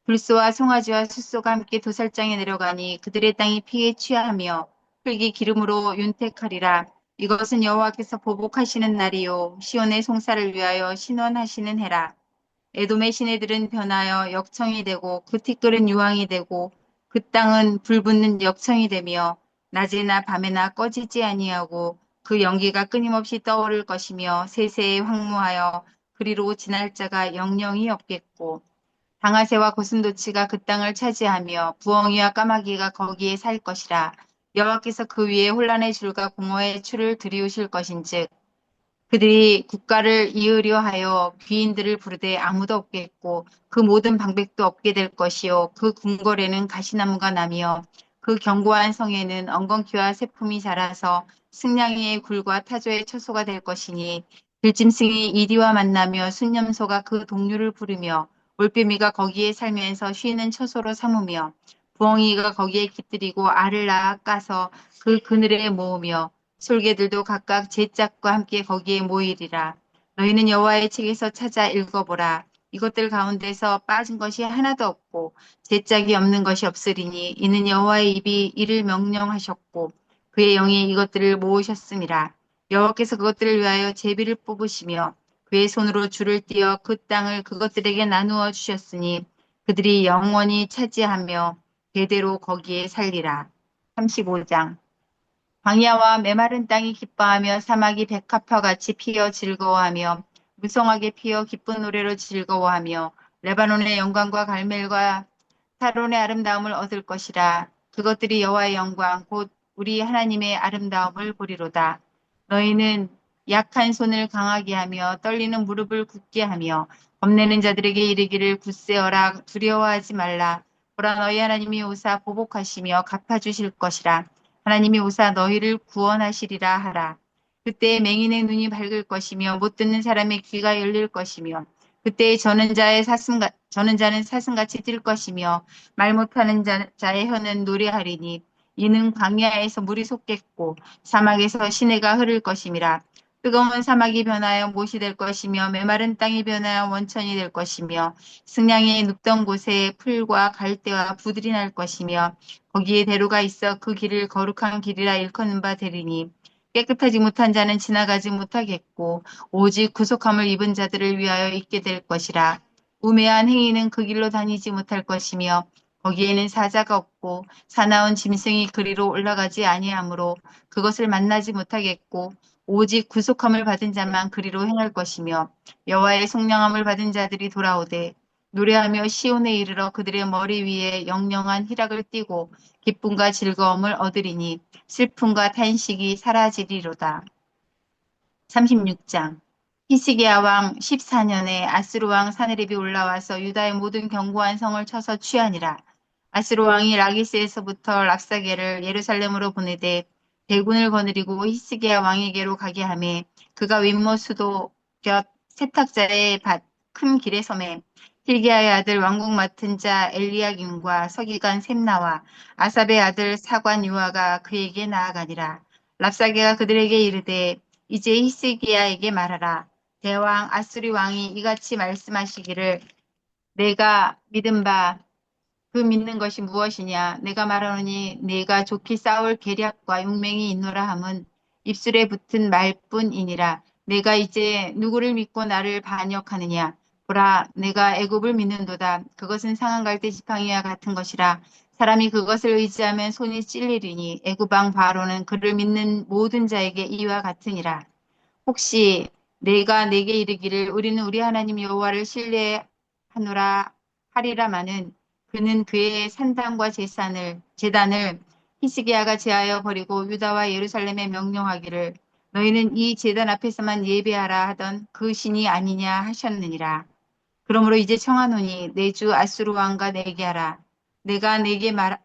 불소와 송아지와 숫소가 함께 도살장에 내려가니 그들의 땅이 피에 취하며 흙이 기름으로 윤택하리라. 이것은 여호와께서 보복하시는 날이요 시온의 송사를 위하여 신원하시는 해라. 에돔의 시내들은 변하여 역청이 되고 그 티끌은 유황이 되고 그 땅은 불붙는 역청이 되며 낮에나 밤에나 꺼지지 아니하고 그 연기가 끊임없이 떠오를 것이며 세세에 황무하여 그리로 지날 자가 영영이 없겠고 방아새와 고슴도치가 그 땅을 차지하며 부엉이와 까마귀가 거기에 살 것이라. 여호와께서 그 위에 혼란의 줄과 공허의 추를 들이우실 것인즉 그들이 국가를 이으려 하여 귀인들을 부르되 아무도 없겠고 그 모든 방백도 없게 될 것이요 그 궁궐에는 가시나무가 나며 그 견고한 성에는 엉겅퀴와 새품이 자라서 승냥이의 굴과 타조의 처소가 될 것이니 들짐승이 이리와 만나며 순념소가 그 동류를 부르며 올빼미가 거기에 살면서 쉬는 처소로 삼으며 부엉이가 거기에 깃들이고 알을 낳아 까서 그 그늘에 모으며 솔개들도 각각 제 짝과 함께 거기에 모이리라. 너희는 여호와의 책에서 찾아 읽어보라. 이것들 가운데서 빠진 것이 하나도 없고 제 짝이 없는 것이 없으리니 이는 여호와의 입이 이를 명령하셨고 그의 영이 이것들을 모으셨음이라. 여호와께서 그것들을 위하여 제비를 뽑으시며 그의 손으로 줄을 띄어 그 땅을 그것들에게 나누어 주셨으니 그들이 영원히 차지하며 대대로 거기에 살리라. 35장 광야와 메마른 땅이 기뻐하며 사막이 백합화같이 피어 즐거워하며 무성하게 피어 기쁜 노래로 즐거워하며 레바논의 영광과 갈멜과 사론의 아름다움을 얻을 것이라. 그것들이 여호와의 영광 곧 우리 하나님의 아름다움을 보리로다. 너희는 약한 손을 강하게 하며 떨리는 무릎을 굳게 하며 겁내는 자들에게 이르기를 굳세어라 두려워하지 말라. 보라 너희 하나님이 오사 보복하시며 갚아주실 것이라. 하나님이 오사 너희를 구원하시리라 하라. 그때 맹인의 눈이 밝을 것이며 못 듣는 사람의 귀가 열릴 것이며 그때 저는 자는 사슴같이 뛸 것이며 말 못하는 자의 혀는 노래하리니 이는 광야에서 물이 솟겠고 사막에서 시내가 흐를 것임이라. 뜨거운 사막이 변하여 못이 될 것이며 메마른 땅이 변하여 원천이 될 것이며 승냥이 눕던 곳에 풀과 갈대와 부들이 날 것이며 거기에 대로가 있어 그 길을 거룩한 길이라 일컫는 바 되리니 깨끗하지 못한 자는 지나가지 못하겠고 오직 구속함을 입은 자들을 위하여 있게 될 것이라. 우매한 행위는 그 길로 다니지 못할 것이며 거기에는 사자가 없고 사나운 짐승이 그리로 올라가지 아니하므로 그것을 만나지 못하겠고 오직 구속함을 받은 자만 그리로 행할 것이며 여호와의 속량함을 받은 자들이 돌아오되 노래하며 시온에 이르러 그들의 머리 위에 영영한 희락을 띠고 기쁨과 즐거움을 얻으리니 슬픔과 탄식이 사라지리로다. 36장 히스기야 왕 14년에 아스루 왕 사네립이 올라와서 유다의 모든 견고한 성을 쳐서 취하니라. 아스루 왕이 라기스에서부터 랍사게를 예루살렘으로 보내되 대군을 거느리고 히스기야 왕에게로 가게 하매 그가 윗모 수도 곁 세탁자의 밭 큰 길에 섬에 hil기야의 아들 왕국 맡은 자 엘리야김과 서기관 셈나와 아삽의 아들 사관 유아가 그에게 나아가니라. 랍사게가 그들에게 이르되 이제 히스기야에게 말하라. 대왕 아수리 왕이 이같이 말씀하시기를 내가 믿은 바 그 믿는 것이 무엇이냐. 내가 말하노니 내가 좋게 싸울 계략과 용맹이 있노라 함은 입술에 붙은 말뿐이니라. 내가 이제 누구를 믿고 나를 반역하느냐. 보라 내가 애굽을 믿는도다. 그것은 상한 갈대 지팡이와 같은 것이라. 사람이 그것을 의지하면 손이 찔리리니 애굽 왕 바로는 그를 믿는 모든 자에게 이와 같으니라. 혹시 내가 내게 이르기를 우리는 우리 하나님 여호와를 신뢰하노라 하리라마는 그는 그의 산당과 제단을 히스기야가 제하여 버리고 유다와 예루살렘에 명령하기를 너희는 이 제단 앞에서만 예배하라 하던 그 신이 아니냐 하셨느니라. 그러므로 이제 청하노니 내 주 아수르 왕과 내게 하라. 내가 내게 말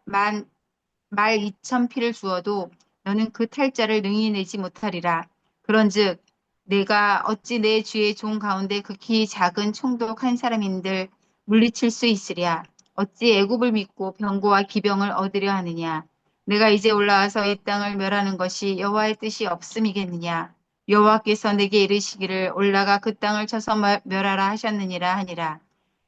2,000피를 주어도 너는 그 탈자를 능히 내지 못하리라. 그런즉 내가 어찌 내 주의 종 가운데 극히 작은 총독 한 사람인들 물리칠 수 있으랴. 어찌 애굽을 믿고 병고와 기병을 얻으려 하느냐. 내가 이제 올라와서 이 땅을 멸하는 것이 여호와의 뜻이 없음이겠느냐. 여호와께서 내게 이르시기를 올라가 그 땅을 쳐서 멸하라 하셨느니라 하니라.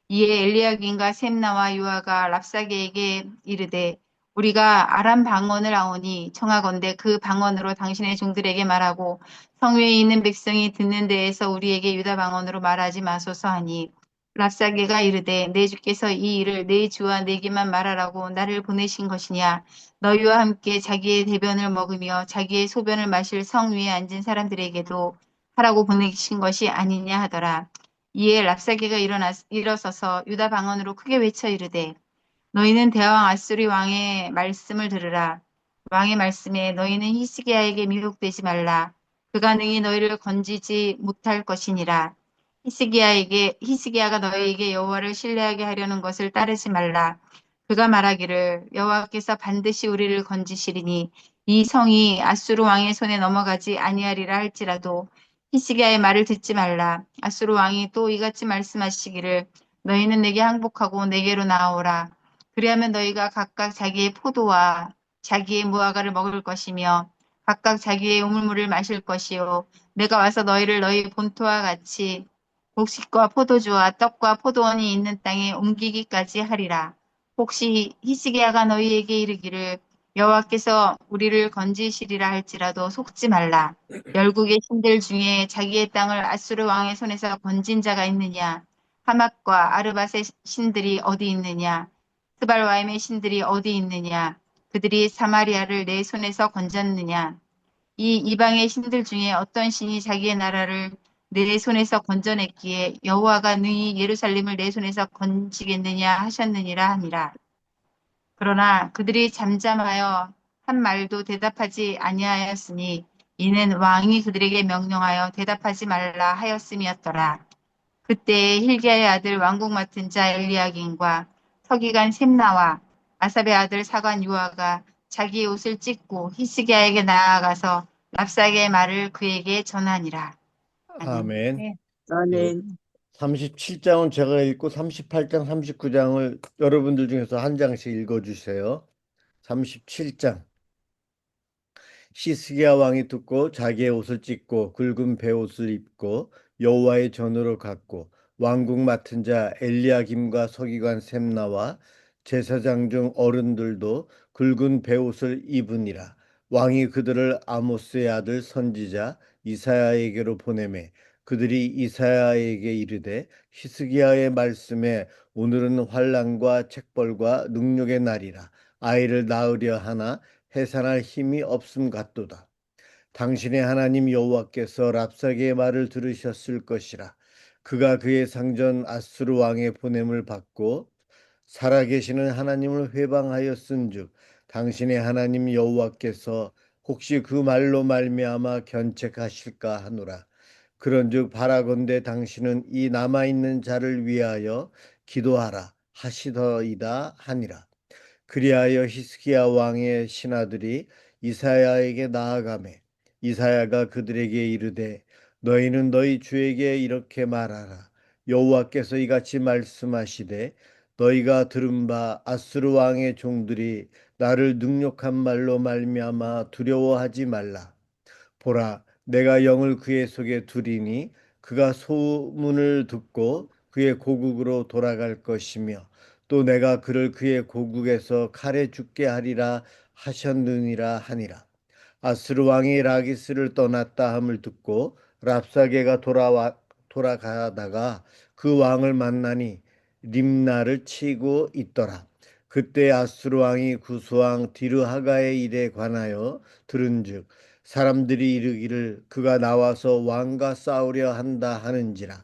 이에 엘리야김과 셈나와 유아가 랍사게에게 이르되 우리가 아람 방언을 아오니 청하건대 그 방언으로 당신의 종들에게 말하고 성 위에 있는 백성이 듣는 데에서 우리에게 유다 방언으로 말하지 마소서 하니 랍사게가 이르되 내 주께서 이 일을 내 주와 내게만 말하라고 나를 보내신 것이냐. 너희와 함께 자기의 대변을 먹으며 자기의 소변을 마실 성 위에 앉은 사람들에게도 하라고 보내신 것이 아니냐 하더라. 이에 랍사게가 일어서서 유다 방언으로 크게 외쳐 이르되 너희는 대왕 아수리 왕의 말씀을 들으라. 왕의 말씀에 너희는 히스기야에게 미혹되지 말라. 그가 능히 너희를 건지지 못할 것이니라. 히스기야가 너희에게 여호와를 신뢰하게 하려는 것을 따르지 말라. 그가 말하기를 여호와께서 반드시 우리를 건지시리니 이 성이 아수르 왕의 손에 넘어가지 아니하리라 할지라도 히스기야의 말을 듣지 말라. 아수르 왕이 또 이같이 말씀하시기를 너희는 내게 항복하고 내게로 나아오라. 그리하면 너희가 각각 자기의 포도와 자기의 무화과를 먹을 것이며 각각 자기의 우물물을 마실 것이요 내가 와서 너희를 너희 본토와 같이 곡식과 포도주와 떡과 포도원이 있는 땅에 옮기기까지 하리라. 혹시 히스기야가 너희에게 이르기를 여호와께서 우리를 건지시리라 할지라도 속지 말라. 열국의 신들 중에 자기의 땅을 아수르 왕의 손에서 건진 자가 있느냐? 하맛과 아르밧의 신들이 어디 있느냐? 스발와임의 신들이 어디 있느냐? 그들이 사마리아를 내 손에서 건졌느냐? 이 이방의 신들 중에 어떤 신이 자기의 나라를 내 손에서 건져냈기에 여호와가 능히 예루살렘을 내 손에서 건지겠느냐 하셨느니라 하니라. 그러나 그들이 잠잠하여 한 말도 대답하지 아니하였으니 이는 왕이 그들에게 명령하여 대답하지 말라 하였음이었더라. 그때 힐기야의 아들 왕국 맡은 자 엘리야긴과 서기관 셈나와 아삽의 아들 사관 유아가 자기의 옷을 찢고 히스기야에게 나아가서 랍사게의 말을 그에게 전하니라. 아멘. 네. 아멘. 37장은 제가 읽고 38장, 39장을 여러분들 중에서 한 장씩 읽어주세요. 37장. 히스기야 왕이 듣고 자기의 옷을 찢고 굵은 베옷을 입고 여호와의 전으로 갔고 왕국 맡은 자 엘리야김과 서기관 셈나와 제사장 중 어른들도 굵은 베옷을 입으니라. 왕이 그들을 아모스의 아들 선지자 이사야에게로 보내매 그들이 이사야에게 이르되 히스기야의 말씀에 오늘은 환난과 책벌과 능욕의 날이라. 아이를 낳으려 하나 해산할 힘이 없음 같도다. 당신의 하나님 여호와께서 랍사게의 말을 들으셨을 것이라. 그가 그의 상전 아수르 왕의 보냄을 받고 살아계시는 하나님을 회방하였은즉 당신의 하나님 여호와께서 혹시 그 말로 말미암아 견책하실까 하노라. 그런즉 바라건대 당신은 이 남아있는 자를 위하여 기도하라 하시더이다 하니라. 그리하여 히스기야 왕의 신하들이 이사야에게 나아가매 이사야가 그들에게 이르되 너희는 너희 주에게 이렇게 말하라. 여호와께서 이같이 말씀하시되 너희가 들은 바 아수르 왕의 종들이 나를 능욕한 말로 말미암아 두려워하지 말라. 보라, 내가 영을 그의 속에 두리니 그가 소문을 듣고 그의 고국으로 돌아갈 것이며 또 내가 그를 그의 고국에서 칼에 죽게 하리라 하셨느니라 하니라. 아스르 왕이 라기스를 떠났다 함을 듣고 랍사게가 돌아가다가 그 왕을 만나니 림나를 치고 있더라. 그때 아스르 왕이 구스왕 디르하가의 일에 관하여 들은즉 사람들이 이르기를 그가 나와서 왕과 싸우려 한다 하는지라.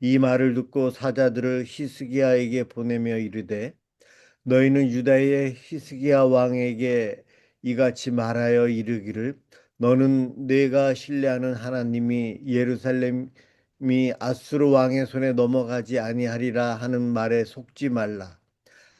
이 말을 듣고 사자들을 히스기야에게 보내며 이르되 너희는 유다의 히스기야 왕에게 이같이 말하여 이르기를 너는 내가 신뢰하는 하나님이 예루살렘이 아수르 왕의 손에 넘어가지 아니하리라 하는 말에 속지 말라.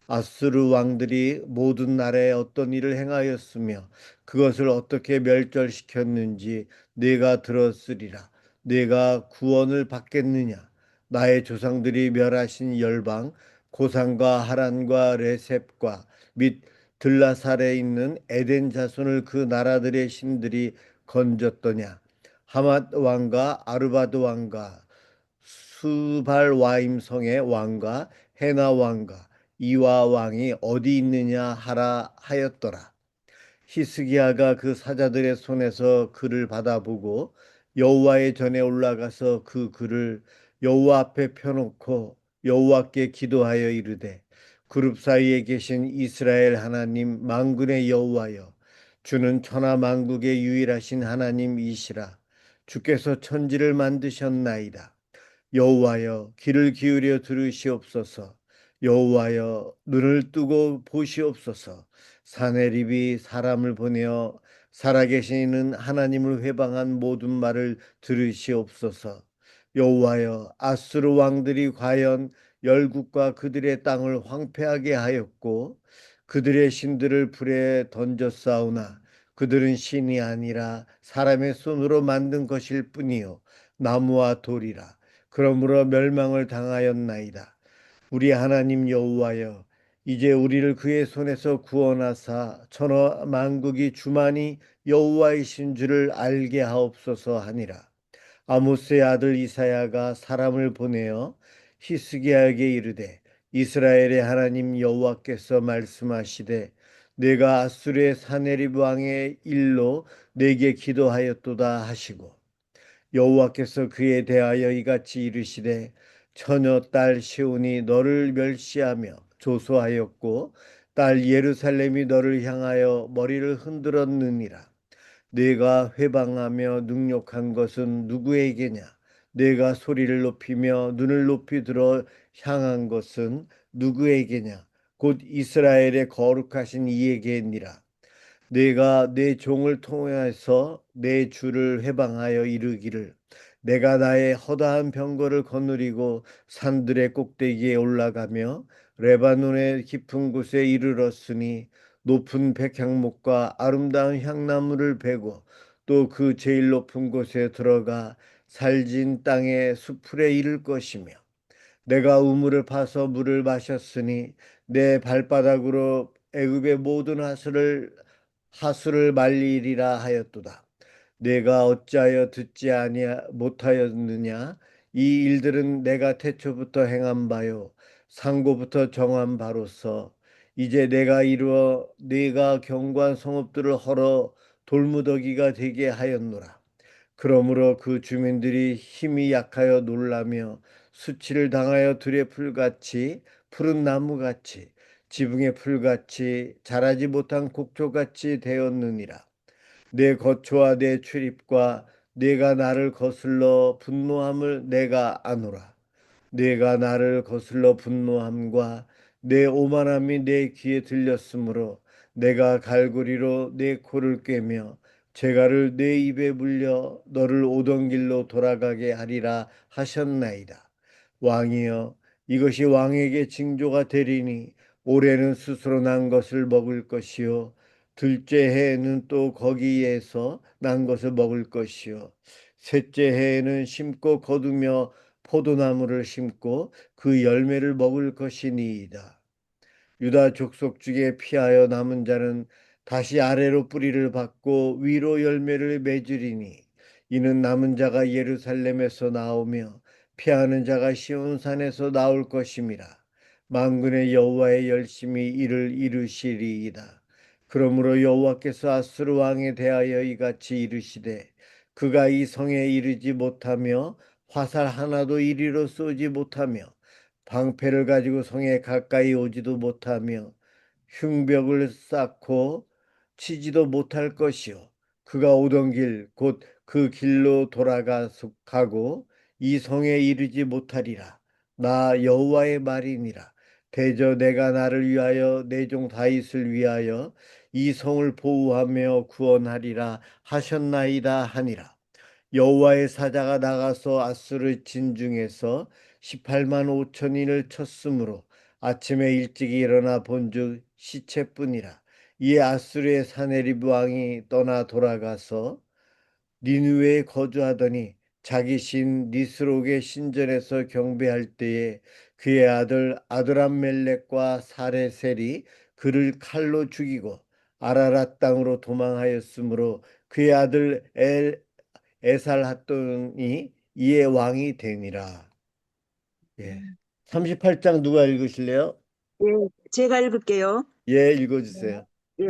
아수르 왕들이 모든 나라에 어떤 일을 행하였으며 그것을 어떻게 멸절시켰는지 네가 들었으리라. 네가 구원을 받겠느냐? 나의 조상들이 멸하신 열방 고산과 하란과 레셉과 및 들라살에 있는 에덴 자손을 그 나라들의 신들이 건졌더냐? 하맛 왕과 아르바드 왕과 수발와임 성의 왕과 헤나 왕과 이와 왕이 어디 있느냐 하라 하였더라. 히스기야가 그 사자들의 손에서 글을 받아보고 여호와의 전에 올라가서 그 글을 여호와 앞에 펴놓고 여호와께 기도하여 이르되 그룹 사이에 계신 이스라엘 하나님 만군의 여호와여 주는 천하 만국의 유일하신 하나님이시라. 주께서 천지를 만드셨나이다. 여호와여 귀를 기울여 들으시옵소서. 여호와여 눈을 뜨고 보시옵소서. 사내립이 사람을 보내어 살아계시는 하나님을 회방한 모든 말을 들으시옵소서. 여호와여 아수르 왕들이 과연 열국과 그들의 땅을 황폐하게 하였고 그들의 신들을 불에 던졌사오나 그들은 신이 아니라 사람의 손으로 만든 것일 뿐이요 나무와 돌이라. 그러므로 멸망을 당하였나이다. 우리 하나님 여호와여 이제 우리를 그의 손에서 구원하사 천하 만국이 주만이 여호와이신 줄을 알게 하옵소서 하니라. 아모스의 아들 이사야가 사람을 보내어 히스기야에게 이르되 이스라엘의 하나님 여호와께서 말씀하시되 내가 아수르의 사네립 왕의 일로 내게 기도하였도다 하시고 여호와께서 그에 대하여 이같이 이르시되 처녀 딸 시온이 너를 멸시하며 조소하였고 딸 예루살렘이 너를 향하여 머리를 흔들었느니라. 네가 회방하며 능욕한 것은 누구에게냐? 네가 소리를 높이며 눈을 높이 들어 향한 것은 누구에게냐? 곧 이스라엘의 거룩하신 이에게니라. 네가 내 종을 통해서 내 주를 회방하여 이르기를 내가 나의 허다한 병거를 거느리고 산들의 꼭대기에 올라가며 레바논의 깊은 곳에 이르렀으니 높은 백향목과 아름다운 향나무를 베고 또 그 제일 높은 곳에 들어가 살진 땅의 수풀에 이를 것이며 내가 우물을 파서 물을 마셨으니 내 발바닥으로 애굽의 모든 하수를 말리리라 하였도다. 내가 어찌하여 듣지 아니하 못하였느냐? 이 일들은 내가 태초부터 행한 바요 상고부터 정한 바로서 이제 내가 이루어 네가 견고한 성읍들을 헐어 돌무더기가 되게 하였노라. 그러므로 그 주민들이 힘이 약하여 놀라며 수치를 당하여 들의 풀같이 푸른 나무같이 지붕의 풀같이 자라지 못한 곡초같이 되었느니라. 내 거처와 내 출입과 내가 나를 거슬러 분노함을 내가 아노라. 내가 나를 거슬러 분노함과 내 오만함이 내 귀에 들렸으므로 내가 갈고리로 내 코를 꿰며 재갈을 내 입에 물려 너를 오던 길로 돌아가게 하리라 하셨나이다. 왕이여 이것이 왕에게 징조가 되리니 올해는 스스로 난 것을 먹을 것이요 둘째 해에는 또 거기에서 난 것을 먹을 것이요 셋째 해에는 심고 거두며 포도나무를 심고 그 열매를 먹을 것이니이다. 유다 족속 중에 피하여 남은 자는 다시 아래로 뿌리를 받고 위로 열매를 맺으리니 이는 남은 자가 예루살렘에서 나오며 피하는 자가 시온산에서 나올 것임이라. 만군의 여호와의 열심히 이를 이루시리이다. 그러므로 여호와께서 아수르 왕에 대하여 이같이 이르시되 그가 이 성에 이르지 못하며 화살 하나도 이리로 쏘지 못하며 방패를 가지고 성에 가까이 오지도 못하며 흉벽을 쌓고 치지도 못할 것이요 그가 오던 길 곧 그 길로 돌아가고 이 성에 이르지 못하리라. 나 여호와의 말이니라. 대저 내가 나를 위하여 내 종 다윗을 위하여 이 성을 보호하며 구원하리라 하셨나이다 하니라. 여호와의 사자가 나가서 아수르 진중에서 18만 5천인을 쳤으므로 아침에 일찍 일어나 본즉 시체뿐이라. 이에 아수르의 사네립 왕이 떠나 돌아가서 니느웨에 거주하더니 자기 신 니스록의 신전에서 경배할 때에 그의 아들 아드람멜렉과 사레셀이 그를 칼로 죽이고 아라랏 땅으로 도망하였으므로 그의 아들 에살핫돈이 이에 왕이 되니라. 예. 38장 누가 읽으실래요? 예, 제가 읽을게요. 예, 읽어주세요. 예,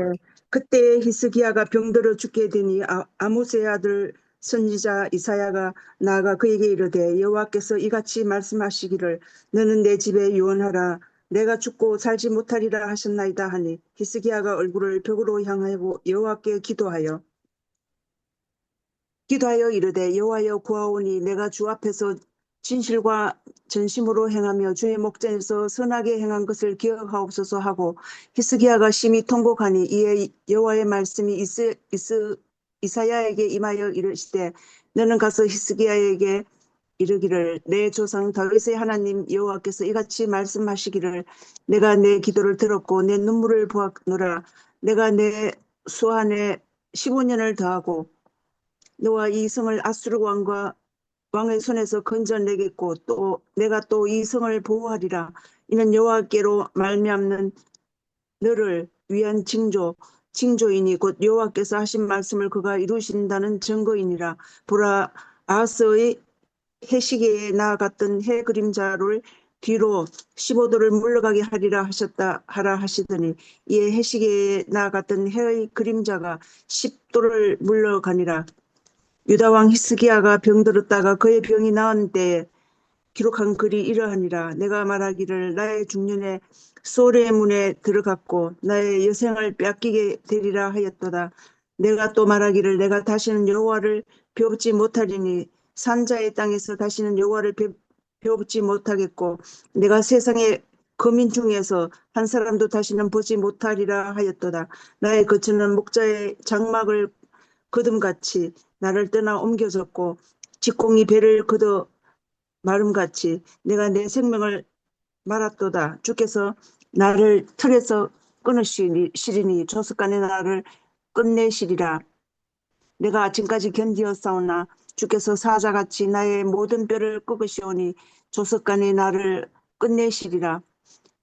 그때 히스기야가 병들어 죽게 되니 아모스의 아들 선지자 이사야가 나아가 그에게 이르되 여호와께서 이같이 말씀하시기를 너는 내 집에 유언하라 내가 죽고 살지 못하리라 하셨나이다 하니 히스기야가 얼굴을 벽으로 향하고 여호와께 기도하여 이르되 여호와여 구하오니 내가 주 앞에서 진실과 전심으로 행하며 주의 목전에서 선하게 행한 것을 기억하옵소서 하고 히스기야가 심히 통곡하니 이에 여호와의 말씀이 이사야에게 임하여 이르시되 너는 가서 히스기야에게 이르기를 내 조상 다윗의 하나님 여호와께서 이같이 말씀하시기를 내가 내 기도를 들었고 내 눈물을 보았노라 내가 내 수한에 15년을 더하고 너와 이 성을 아수르 왕의 손에서 건져내겠고 또 내가 또 이 성을 보호하리라. 이는 여호와께로 말미암는 너를 위한 징조이니 곧 여호와께서 하신 말씀을 그가 이루신다는 증거이니라. 보라 아하스의 해시계에 나아갔던 해 그림자를 뒤로 15도를 물러가게 하라 하시더니 이에 해시계에 나아갔던 해의 그림자가 10도를 물러가니라. 유다왕 히스기야가 병들었다가 그의 병이 나은 때에 기록한 글이 이러하니라. 내가 말하기를 나의 중년에 소레의 문에 들어갔고 나의 여생을 빼앗기게 되리라 하였도다. 내가 또 말하기를 내가 다시는 여호와를 배웁지 못하리니 산자의 땅에서 다시는 여호와를 배웁지 못하겠고 내가 세상의 거민 중에서 한 사람도 다시는 보지 못하리라 하였도다. 나의 거처는 목자의 장막을 거둠같이 나를 떠나 옮겨졌고 직공이 배를 걷어 마름같이 내가 내 생명을 말았도다. 주께서 나를 틀에서 끊으시리니 조석간에 나를 끝내시리라. 내가 아침까지 견디었사오나 주께서 사자같이 나의 모든 뼈를 꺾으시오니 조석간에 나를 끝내시리라.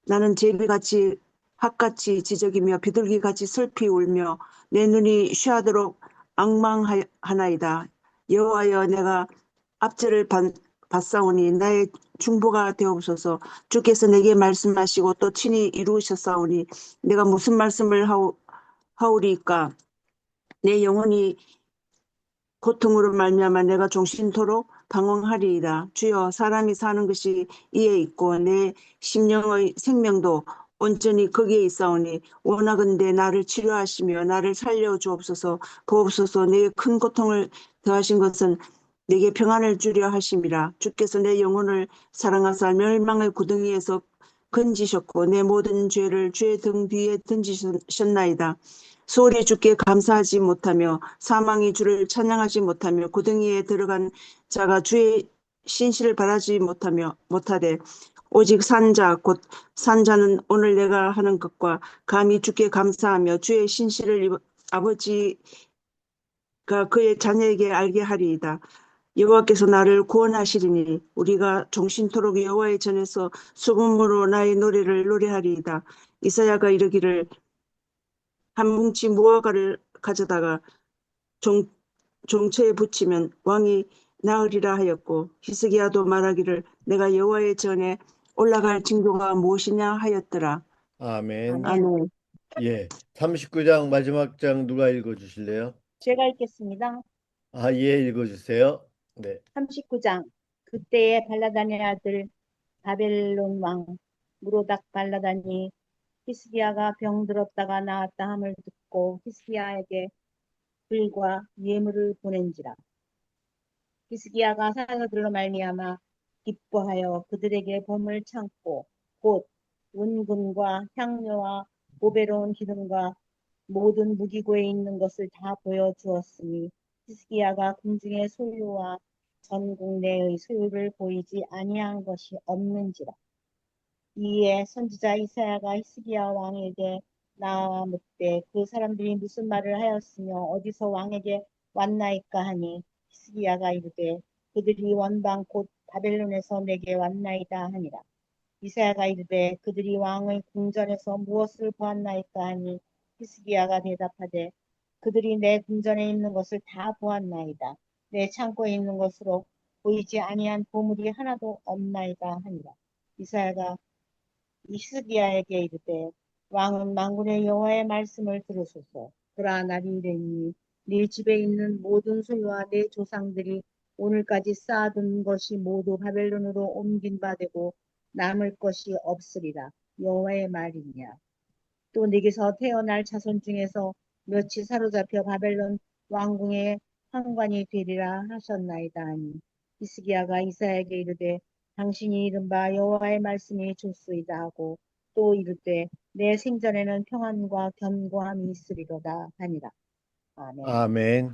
나는 제비같이 학같이 지적이며 비둘기같이 슬피 울며 내 눈이 쉬하도록 앙망하나이다. 여호와여 내가 압제를 받사오니 나의 중보가 되옵소서. 주께서 내게 말씀하시고 또 친히 이루셨사오니 내가 무슨 말씀을 하오리까. 내 영혼이 고통으로 말미암아 내가 종신토록 방황하리이다. 주여 사람이 사는 것이 이에 있고 내 심령의 생명도 온전히 거기에 있사오니 원하건대 나를 치료하시며 나를 살려주옵소서. 보옵소서. 내 큰 고통을 더하신 것은 내게 평안을 주려 하심이라. 주께서 내 영혼을 사랑하사 멸망의 구덩이에서 건지셨고 내 모든 죄를 주의 등 뒤에 던지셨나이다. 소홀히 주께 감사하지 못하며 사망이 주를 찬양하지 못하며 구덩이에 들어간 자가 주의 신실을 바라지 못하되 오직 산자 곧 산자는 오늘 내가 하는 것과 감히 주께 감사하며 주의 신실을 아버지가 그의 자녀에게 알게 하리이다. 여호와께서 나를 구원하시리니 우리가 종신토록 여호와의 전에서 수금으로 나의 노래를 노래하리이다. 이사야가 이르기를 한 뭉치 무화과를 가져다가 종처에 붙이면 왕이 나으리라 하였고 히스기야도 말하기를 내가 여호와의 전에 올라갈 징조가 무엇이냐 하였더라. 아멘. 아멘. 예. 39장 마지막 장 누가 읽어 주실래요? 제가 읽겠습니다. 예, 읽어 주세요. 네. 39장. 그때에 발라단의 아들 바벨론 왕 무로닥 발라단이 히스기야가 병들었다가 나았다 함을 듣고 히스기야에게 글과 예물을 보낸지라. 히스기야가 사자들로 말미암아 기뻐하여 그들에게 bom을 참고 곧 은근과 향료와 보배로운 기름과 모든 무기고에 있는 것을 다 보여주었으니 히스기야가 궁중의 소유와 전국 내의 소유를 보이지 아니한 것이 없는지라. 이에 선지자 이사야가 히스기야 왕에게 나와 묻되 그 사람들이 무슨 말을 하였으며 어디서 왕에게 왔나이까 하니 히스기야가 이르되 그들이 원방 곧 바벨론에서 내게 왔나이다 하니라. 이사야가 이르되 그들이 왕의 궁전에서 무엇을 보았나이까 하니 히스기야가 대답하되 그들이 내 궁전에 있는 것을 다 보았나이다. 내 창고에 있는 것으로 보이지 아니한 보물이 하나도 없나이다 하니라. 이사야가 히스기야에게 이르되 왕은 만군의 여호와의 말씀을 들으소서. 그러나 나니 이르니 네 집에 있는 모든 소유와 내 조상들이 오늘까지 쌓아둔 것이 모두 바벨론으로 옮긴 바 되고 남을 것이 없으리라. 여호와의 말이니라. 또 네게서 태어날 자손 중에서 몇이 사로잡혀 바벨론 왕궁의 환관이 되리라 하셨나이다 하니 히스기야가 이사야에게 이르되 당신이 이른 바 여호와의 말씀이 좋소이다 하고 또 이르되 내 생전에는 평안과 견고함이 있으리로다 하니라. 아멘. 아멘.